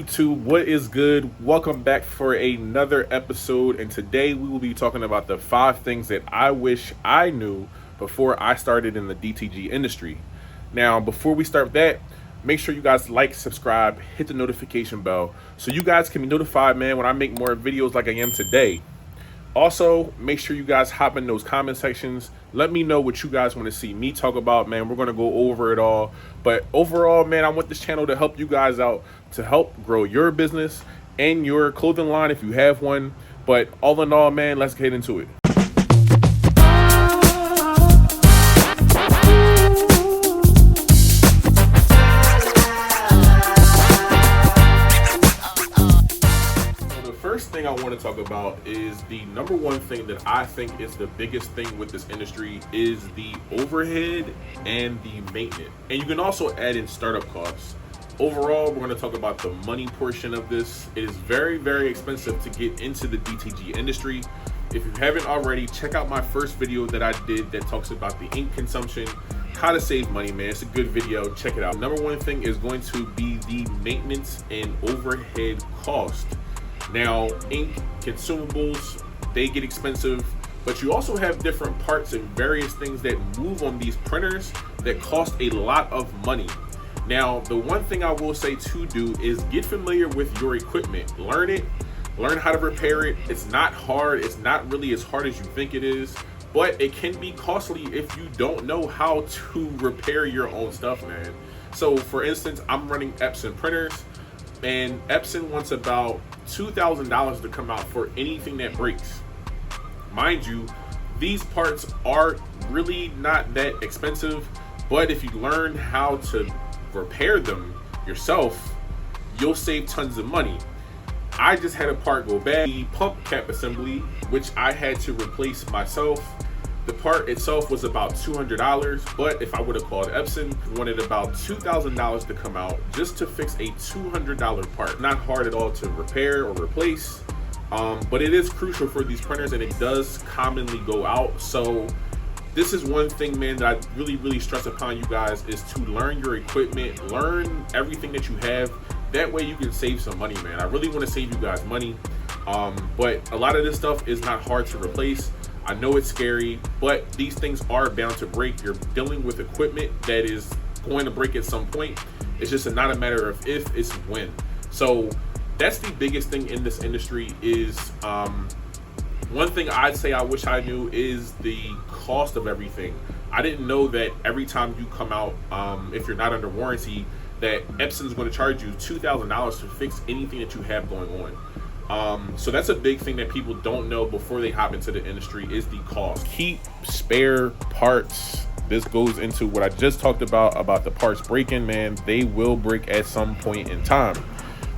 YouTube, what is good? Welcome back for another episode, and today we will be talking about the 5 things that I wish I knew before I started in the DTG industry. Now, before we start that, make sure you guys like, subscribe, hit the notification bell so you guys can be notified, man, when I make more videos like I am today. Also, make sure you guys hop in those comment sections. Let me know what you guys want to see me talk about, man. We're going to go over it all. But overall, man, I want this channel to help you guys out, to help grow your business and your clothing line if you have one. But all in all, man, let's get into it. First thing I want to talk about is the number one thing that I think is the biggest thing with this industry is the overhead and the maintenance. And you can also add in startup costs. Overall, we're going to talk about the money portion of this. It is very, very expensive to get into the DTG industry. If you haven't already, check out my first video that I did that talks about the ink consumption, how to save money, man. It's a good video. Check it out. Number one thing is going to be the maintenance and overhead cost. Now, ink, consumables, they get expensive, but you also have different parts and various things that move on these printers that cost a lot of money. Now, the one thing I will say to do is get familiar with your equipment. Learn it, learn how to repair it. It's not hard. It's not really as hard as you think it is, but it can be costly if you don't know how to repair your own stuff, man. So, for instance, I'm running Epson printers, and Epson wants about $2,000 to come out for anything that breaks. Mind you, these parts are really not that expensive, but if you learn how to repair them yourself, you'll save tons of money. I just had a part go bad, the pump cap assembly, which I had to replace myself. The part itself was about $200, but if I would have called Epson, wanted about $2,000 to come out just to fix a $200 part. Not hard at all to repair or replace, but it is crucial for these printers, and it does commonly go out. So this is one thing, man, that I really stress upon you guys is to learn your equipment, learn everything that you have. That way you can save some money, man. I really want to save you guys money, but a lot of this stuff is not hard to replace. I know it's scary, but these things are bound to break. You're dealing with equipment that is going to break at some point. It's just not a matter of if, it's when. So that's the biggest thing in this industry is one thing I'd say I wish I knew is the cost of everything. I didn't know that every time you come out, if you're not under warranty, that Epson's going to charge you $2,000 to fix anything that you have going on. So that's a big thing that people don't know before they hop into the industry is the cost. Keep spare parts. This goes into what I just talked about the parts breaking, man. They will break at some point in time.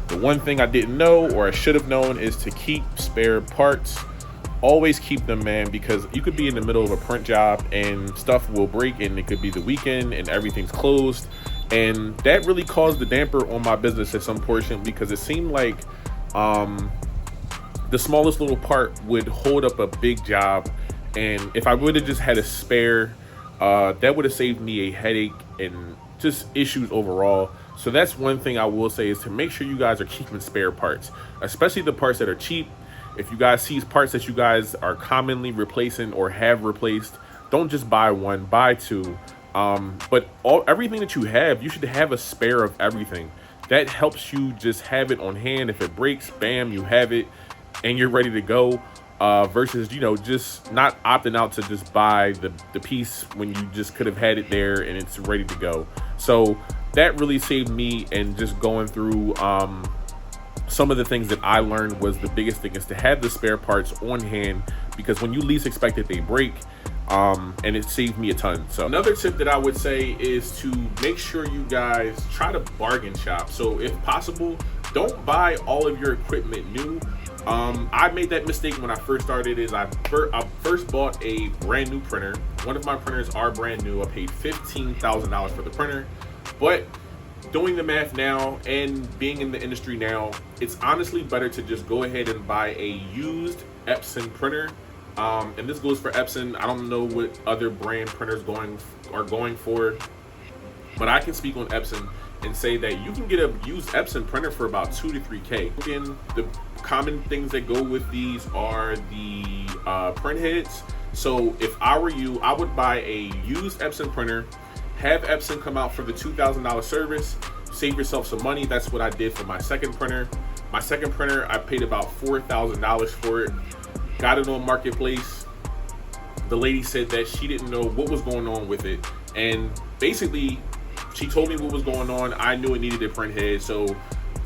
The one thing I didn't know, or I should have known, is to keep spare parts. Always keep them, man, because you could be in the middle of a print job and stuff will break, and it could be the weekend and everything's closed. And that really caused the damper on my business at some portion, because it seemed like the smallest little part would hold up a big job, and if I would have just had a spare, that would have saved me a headache and just issues overall. So that's one thing I will say is to make sure you guys are keeping spare parts, especially the parts that are cheap. If you guys see parts that you guys are commonly replacing or have replaced, don't just buy one, buy two. But everything that you have, you should have a spare of everything. That helps you just have it on hand. If it breaks, bam, you have it and you're ready to go, versus, you know, just not opting out to just buy the piece when you just could have had it there and it's ready to go. So that really saved me, and just going through some of the things that I learned was the biggest thing is to have the spare parts on hand, because when you least expect it, they break. And it saved me a ton. So another tip that I would say is to make sure you guys try to bargain shop. So if possible, don't buy all of your equipment new. I made that mistake when I first started. I first bought a brand new printer. One of my printers are brand new. I paid $15,000 for the printer, but doing the math now and being in the industry now, it's honestly better to just go ahead and buy a used Epson printer. And this goes for Epson. I don't know what other brand printers are going for, but I can speak on Epson. and say that you can get a used Epson printer for about 2 to 3K. Again, the common things that go with these are the print heads. So if I were you, I would buy a used Epson printer, have Epson come out for the $2,000 service, save yourself some money. That's what I did for my second printer. My second printer, I paid about $4,000 for it. Got it on Marketplace. The lady said that she didn't know what was going on with it. And basically, she told me what was going on. I knew it needed a print head, so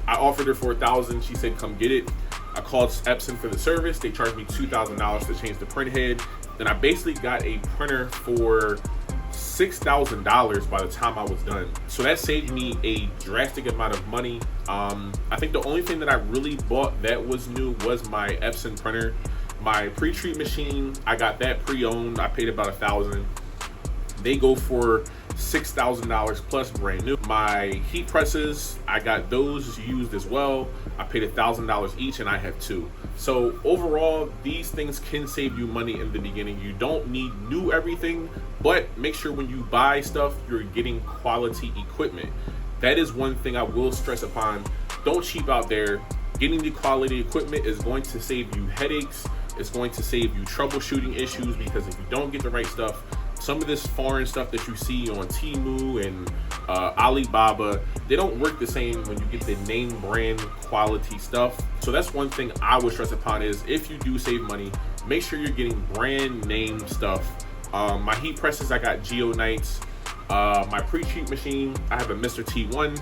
I offered her $4,000. She said, come get it. I called Epson for the service. They charged me $2,000 to change the print head. Then I basically got a printer for $6,000 by the time I was done. So that saved me a drastic amount of money. I think the only thing that I really bought that was new was my Epson printer. My pre-treat machine, I got that pre-owned. I paid about $1,000. They go for $6,000 plus brand new. My heat presses, I got those used as well. I paid $1,000 each and I have two. So overall, these things can save you money in the beginning. You don't need new everything, but make sure when you buy stuff, you're getting quality equipment. That is one thing I will stress upon. Don't cheap out there. Getting the quality equipment is going to save you headaches. It's going to save you troubleshooting issues, because if you don't get the right stuff, some of this foreign stuff that you see on Temu and Alibaba, they don't work the same when you get the name brand quality stuff. So that's one thing I would stress upon, is if you do save money, make sure you're getting brand name stuff. My heat presses, I got Geonites. My pre-treat machine, I have a Mr. T1,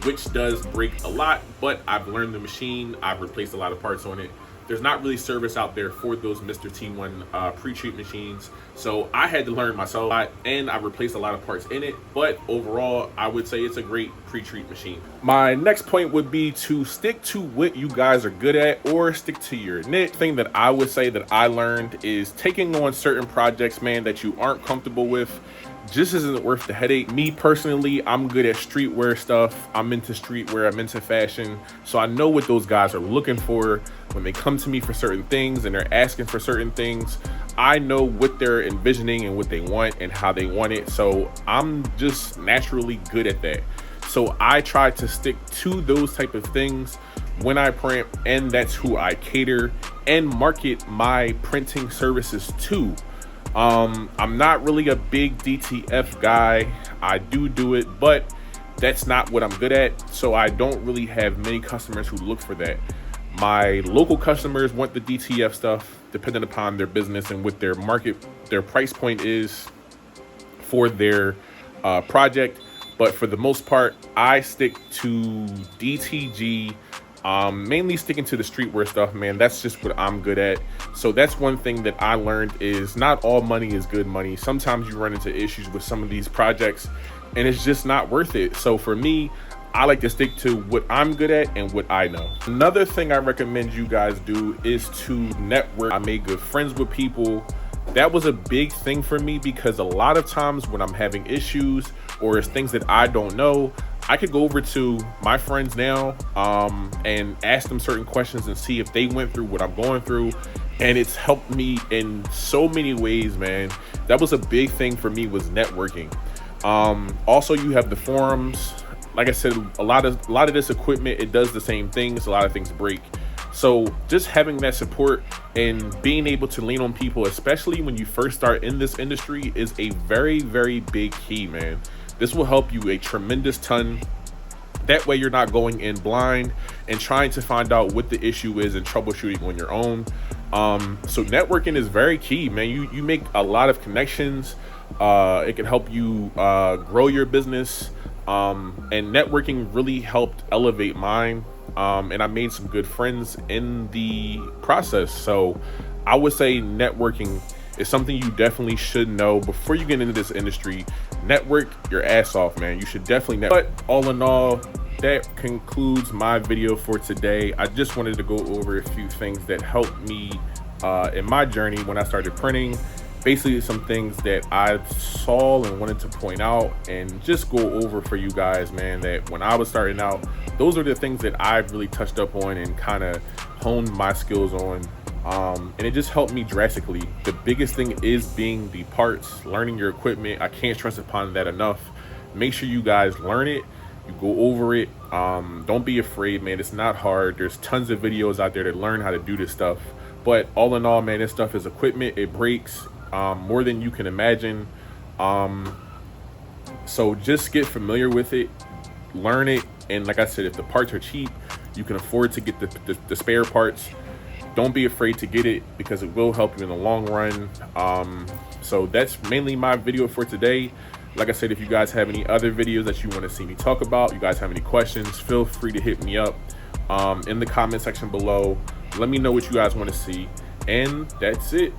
which does break a lot, but I've learned the machine. I've replaced a lot of parts on it. There's not really service out there for those Mr. T1 pre-treat machines. So I had to learn myself, and I replaced a lot of parts in it. But overall, I would say it's a great pre-treat machine. My next point would be to stick to what you guys are good at, or stick to your niche. Thing that I would say that I learned is taking on certain projects, man, that you aren't comfortable with just isn't worth the headache. Me personally, I'm good at streetwear stuff. I'm into streetwear, I'm into fashion. So I know what those guys are looking for when they come to me for certain things and they're asking for certain things. I know what they're envisioning and what they want and how they want it. So I'm just naturally good at that. So I try to stick to those type of things when I print, and that's who I cater and market my printing services to. I'm not really a big DTF guy. I do it, but that's not what I'm good at. So I don't really have many customers who look for that. My local customers want the DTF stuff, depending upon their business and what their price point is for their project. But for the most part, I stick to DTG. Mainly sticking to the streetwear stuff, man. That's just what I'm good at. So that's one thing that I learned, is not all money is good money. Sometimes you run into issues with some of these projects and it's just not worth it. So for me, I like to stick to what I'm good at and what I know. Another thing I recommend you guys do is to network. I made good friends with people. That was a big thing for me, because a lot of times when I'm having issues or it's things that I don't know, I could go over to my friends now and ask them certain questions and see if they went through what I'm going through. And it's helped me in so many ways, man. That was a big thing for me, was networking. Also, you have the forums. Like I said, a lot of this equipment, it does the same things. A lot of things break. So just having that support and being able to lean on people, especially when you first start in this industry, is a very, very big key, man. This will help you a tremendous ton. That way you're not going in blind and trying to find out what the issue is and troubleshooting on your own. So networking is very key, man. You make a lot of connections. It can help you grow your business. And networking really helped elevate mine. And I made some good friends in the process. So I would say networking is something you definitely should know before you get into this industry. Network your ass off, man. You should definitely network. But all in all, that concludes my video for today. I just wanted to go over a few things that helped me in my journey when I started printing. Basically some things that I saw and wanted to point out and just go over for you guys, man, that when I was starting out, those are the things that I've really touched up on and kind of honed my skills on. And it just helped me drastically. The biggest thing is being the parts, learning your equipment. I can't stress upon that enough. Make sure you guys learn it You go over it. Don't be afraid, man. It's not hard. There's tons of videos out there to learn how to do this stuff. But all in all, man, this stuff is equipment. It breaks more than you can imagine. So just get familiar with it, learn it. And like I said, if the parts are cheap, you can afford to get the spare parts. Don't be afraid to get it because it will help you in the long run. So that's mainly my video for today. Like I said, if you guys have any other videos that you want to see me talk about, you guys have any questions, feel free to hit me up in the comment section below. Let me know what you guys want to see. And that's it.